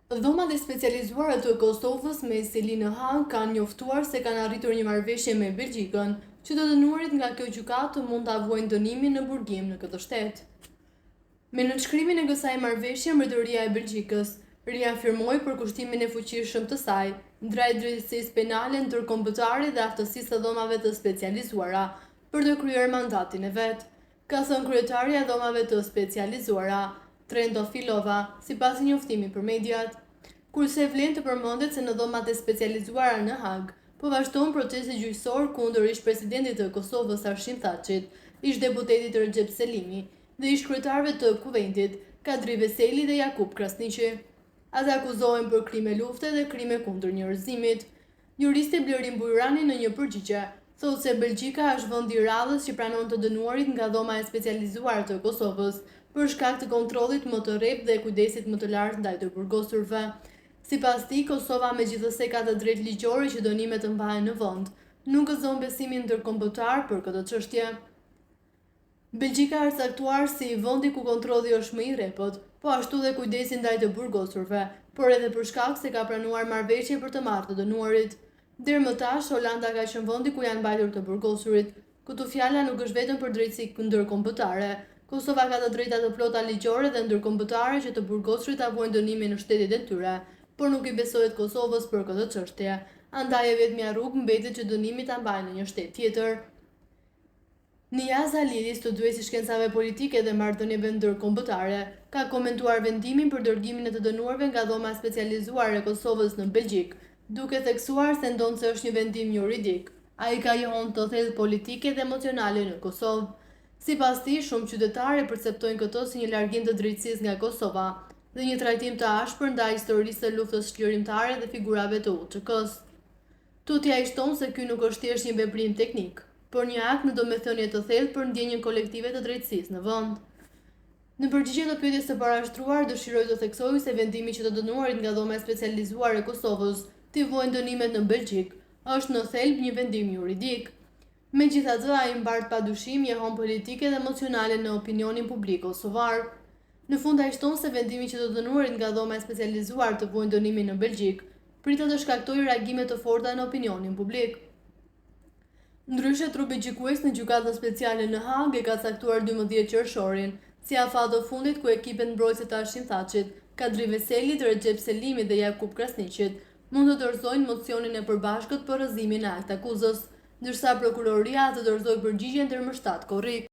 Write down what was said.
Dhomat e specializuara të Kosovës me seli në Hag kanë njoftuar se kanë arritur një marrëveshje me Belgjikën, që të dënuarit nga kjo gjykatë mund të avojnë dënimin në burgim në këtë shtet. Me nënshkrimin e kësaj marrëveshje, Mbretëria e Belgjikës riafirmoi përkushtimin e fuqishëm të saj ndaj drejtësisë penale ndërkombëtare dhe aftësisë së dhomave të specializuara për të kryer mandatin e vet, ka thënë kryetaria e dhomave të specializuara, Trento Filova, sipas një njoftimi për mediat. Kurse vlen të përmendet se në dhomat e specializuara në Hag po vazhdon procesi gjyqësor kundër ish-presidentit të Kosovës Arshim Thaçit, ish-deputetit Recep Selimi dhe ish-kryetarëve të Kuventit Kadri Veseli dhe Jakub Krasniqi. Ata akuzohen për krime lufte dhe krime kundër njerëzimit. Juristi Blerim Bujrani në një përgjigje thotë se Belgjika është vendi i radhës që pranon të dënuarit nga dhoma e specializuar të Kosovës për shkak të kontrollit më të rreptë dhe kujdesit më të lartë ndaj të burgosurve. Sipas tij, Kosova megjithëse ka të drejtë ligjore që dënimet të mbahen në vend, nuk gëzon besimin ndërkombëtar për këtë çështje. Belgjika është caktuar si vendi ku kontrolli është më i rrepët, po ashtu dhe kujdesi ndaj të burgosurve, por edhe për shkak se ka pranuar marrëveshje për të marrë të dënuarit. Deri më tash, Holanda ka qenë vendi ku janë mbajtur të burgosurit. Këtu fjala nuk është vetëm për drejtësi ndërkombëtare. Kosova ka të drejta të plota ligjore dhe ndërkombëtare që të burgosurit avojnë dënimin në shtetet e tyre, por nuk i besohet Kosovës për këtë çështje. Andaj e vetmja rrugë mbetet që dënimi ta mbajnë në një shtet tjetër. Niaz Halili, studiues i shkencave politike dhe marrëdhënieve ndërkombëtare, ka komentuar vendimin për dërgimin e të dënuarve nga dhoma specializuare e Kosovës në Belgjik, duke theksuar se ndonë se është një vendim juridik. Ai ka johën të thellë politike dhe emocionale në Kosovë. Sipas tij, shumë qytetarë perceptojnë këtë si një largim të drejtësisë nga Kosova dhe një trajtim të ashpër ndaj historisë së luftës çlirimtare dhe figurave të UÇK-s. Tutja i shton se ky nuk është thjesht një veprim teknik, por një akt në domethënie të thellë për ndjenjën kolektive të drejtësisë në vend. Në përgjigje të pyetjes së parashtruar, dëshiroj të theksoj se vendimi që të dënuarit nga dhoma e specializuar e Kosovës t'i vojnë dënimet në Belgjik është në thelb një vendim juridik. Megjithatë, ai mbart padyshim jehon politike dhe emocionale në opinionin publik kosovar. Në fund ai shton se vendimi që të dënuarit nga dhoma e specializuar të vojnë dënimin në Belgjik pritet të shkaktojë reagime të forta në opinionin publik. Ndryshe, trupi gjykues në gjykatën speciale në Hag e ka caktuar 12 qershorin si afat të fundit ku ekipet mbrojtëse të Arshim Thaçit, Kadri Veselit, Recep Selimit dhe Jakub Krasniqit mund të dorëzojnë mocionin e përbashkët për rrëzimin e akt akuzës, ndërsa prokuroria të dorëzoi përgjigjen deri më 7 korrik.